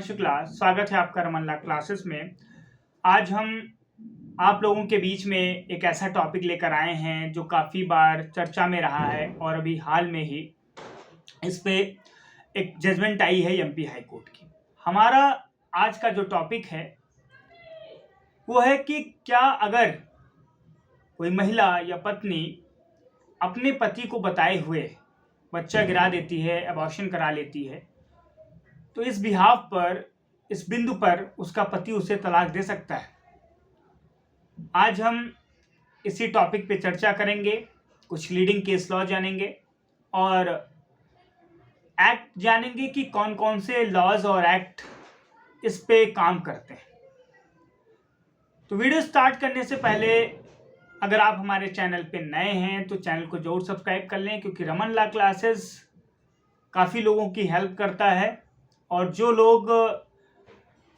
शुक्ला, स्वागत है आपका रमन क्लासेस में। आज हम आप लोगों के बीच में एक ऐसा टॉपिक लेकर आए हैं जो काफ़ी बार चर्चा में रहा है और अभी हाल में ही इस पे एक जजमेंट आई है एमपी हाई कोर्ट की। हमारा आज का जो टॉपिक है वो है कि क्या अगर कोई महिला या पत्नी अपने पति को बताए हुए बच्चा गिरा देती है, अबॉर्शन करा लेती है, तो इस बिहाफ पर, इस बिंदु पर उसका पति उसे तलाक दे सकता है। आज हम इसी टॉपिक पे चर्चा करेंगे, कुछ लीडिंग केस लॉ जानेंगे और एक्ट जानेंगे कि कौन कौन से लॉज और एक्ट इस पे काम करते हैं। तो वीडियो स्टार्ट करने से पहले अगर आप हमारे चैनल पे नए हैं तो चैनल को जरूर सब्सक्राइब कर लें, क्योंकि रमन लॉ क्लासेस काफ़ी लोगों की हेल्प करता है और जो लोग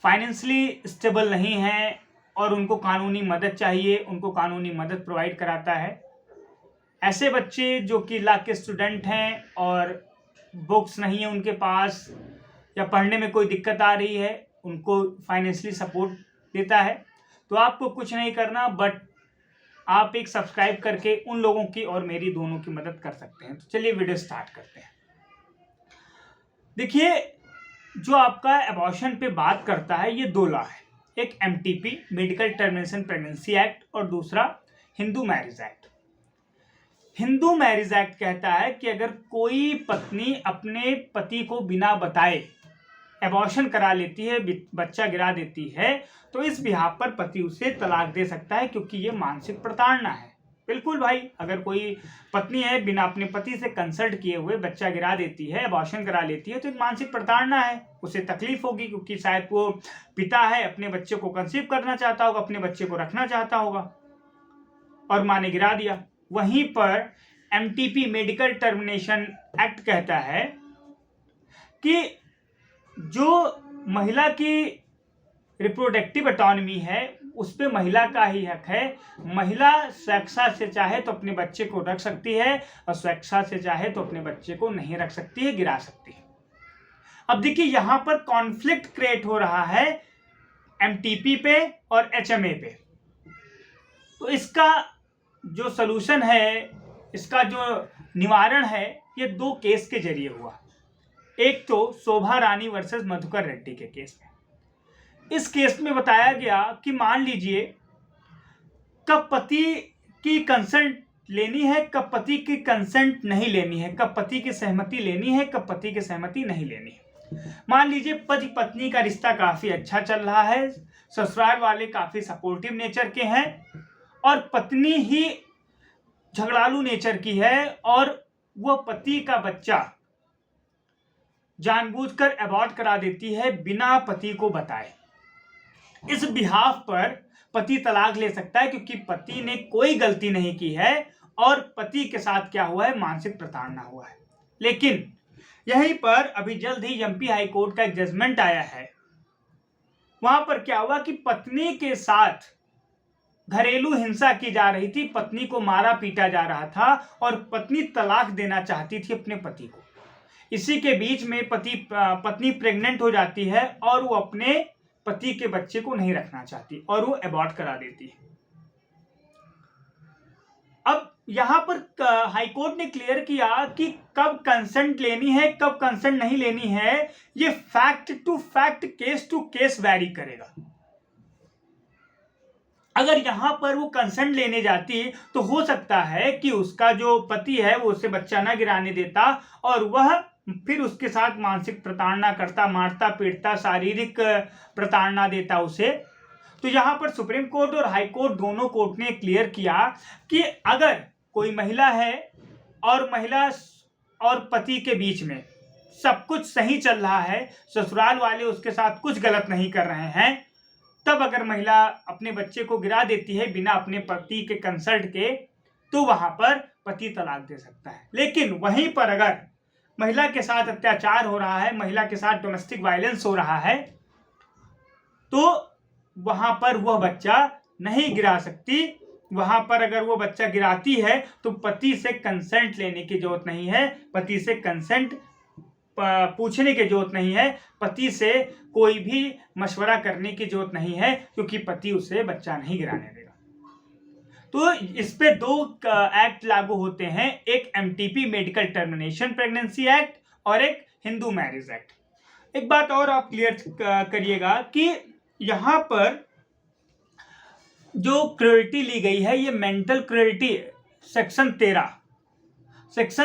फाइनेंशियली स्टेबल नहीं हैं और उनको कानूनी मदद चाहिए, उनको कानूनी मदद प्रोवाइड कराता है। ऐसे बच्चे जो कि लॉ के स्टूडेंट हैं और बुक्स नहीं है उनके पास या पढ़ने में कोई दिक्कत आ रही है, उनको फाइनेंशियली सपोर्ट देता है। तो आपको कुछ नहीं करना, बट आप एक सब्सक्राइब करके उन लोगों की और मेरी दोनों की मदद कर सकते हैं। तो चलिए वीडियो स्टार्ट करते हैं। देखिए, जो आपका अबॉर्शन पे बात करता है ये दो लॉ है, एक MTP medical termination pregnancy act और दूसरा Hindu marriage act. Hindu marriage act कहता है कि अगर कोई पत्नी अपने पति को बिना बताए अबॉर्शन करा लेती है, बच्चा गिरा देती है, तो इस बिहाफ पर पति उसे तलाक दे सकता है, क्योंकि ये मानसिक प्रताड़ना है। बिल्कुल भाई, अगर कोई पत्नी है बिना अपने पति से कंसल्ट किए हुए बच्चा गिरा देती है, अबॉर्शन करा लेती है, तो एक मानसिक प्रताड़ना है। उसे तकलीफ होगी, क्योंकि शायद वो पिता है, अपने बच्चे को कंसीव करना चाहता होगा, अपने बच्चे को रखना चाहता होगा और माँ ने गिरा दिया। वहीं पर एमटीपी मेडिकल टर्मिनेशन एक्ट कहता है कि जो महिला की रिप्रोडक्टिव ऑटोनॉमी है उस पे महिला का ही हक है। महिला स्वेच्छा से चाहे तो अपने बच्चे को रख सकती है और स्वेच्छा से चाहे तो अपने बच्चे को नहीं रख सकती है, गिरा सकती है। अब देखिए, यहां पर कॉन्फ्लिक्ट क्रिएट हो रहा है एमटीपी पे और एचएमए पे। तो इसका जो सलूशन है, इसका जो निवारण है, ये दो केस के जरिए हुआ। एक तो शोभा रानी वर्सेस मधुकर रेड्डी के केस में। इस केस में बताया गया कि मान लीजिए कब पति की कंसेंट लेनी है, कब पति की कंसेंट नहीं लेनी है, कब पति की सहमति लेनी है, कब पति की सहमति नहीं लेनी है। मान लीजिए पति पत्नी का रिश्ता काफी अच्छा चल रहा है, ससुराल वाले काफी सपोर्टिव नेचर के हैं और पत्नी ही झगड़ालू नेचर की है और वह पति का बच्चा जानबूझकर अबॉर्ट करा देती है बिना पति को बताए। इस बिहाफ पर पति तलाक ले सकता है, क्योंकि पति ने कोई गलती नहीं की है और पति के साथ क्या हुआ है, मानसिक प्रताड़ना हुआ है। लेकिन यहीं पर अभी जल्द ही एमपी हाई कोर्ट का एक जजमेंट आया है। वहां पर क्या हुआ कि पत्नी के साथ घरेलू हिंसा की जा रही थी, पत्नी को मारा पीटा जा रहा था और पत्नी तलाक देना चाहती थी अपने पति को। इसी के बीच में पत्नी प्रेग्नेंट हो जाती है और वो अपने पति के बच्चे को नहीं रखना चाहती और वो अबॉर्ट करा देती है। अब यहां पर हाईकोर्ट ने क्लियर किया कि कब कंसेंट लेनी है, कब कंसेंट नहीं लेनी है, ये fact to fact, case to case vary करेगा। अगर यहां पर वो कंसेंट लेने जाती तो हो सकता है कि उसका जो पति है वो उसे बच्चा ना गिराने देता और वह फिर उसके साथ मानसिक प्रताड़ना करता, मारता पीटता, शारीरिक प्रताड़ना देता उसे। तो यहां पर सुप्रीम कोर्ट और हाई कोर्ट दोनों कोर्ट ने क्लियर किया कि अगर कोई महिला है और महिला और पति के बीच में सब कुछ सही चल रहा है, ससुराल वाले उसके साथ कुछ गलत नहीं कर रहे हैं, तब अगर महिला अपने बच्चे को गिरा देती है बिना अपने पति के कंसल्ट के, तो वहां पर पति तलाक दे सकता है। लेकिन वहीं पर अगर महिला के साथ अत्याचार हो रहा है, महिला के साथ डोमेस्टिक वायलेंस हो रहा है, तो वहां पर वह बच्चा नहीं गिरा सकती। वहां पर अगर वो बच्चा गिराती है तो पति से कंसेंट लेने की जरूरत नहीं है, पति से कंसेंट पूछने की जरूरत नहीं है, पति से कोई भी मशवरा करने की जरूरत नहीं है, क्योंकि पति उसे बच्चा नहीं गिराने देगा। तो इस पे 2 एक्ट लागू होते हैं, एक MTP medical termination pregnancy act और एक हिंदू मैरिज एक्ट। एक बात और आप क्लियर करिएगा कि यहां पर जो क्रूएल्टी ली गई है ये मेंटल क्रूएल्टी है। सेक्शन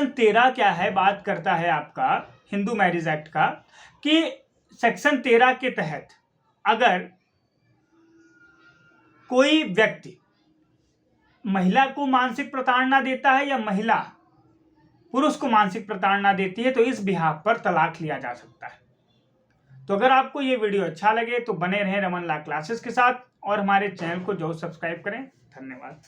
13 क्या है, बात करता है आपका हिंदू मैरिज एक्ट का, कि सेक्शन 13 के तहत अगर कोई व्यक्ति महिला को मानसिक प्रताड़ना देता है या महिला पुरुष को मानसिक प्रताड़ना देती है तो इस बिहाफ पर तलाक लिया जा सकता है। तो अगर आपको ये वीडियो अच्छा लगे तो बने रहें रमन लॉ क्लासेस के साथ और हमारे चैनल को जरूर सब्सक्राइब करें। धन्यवाद।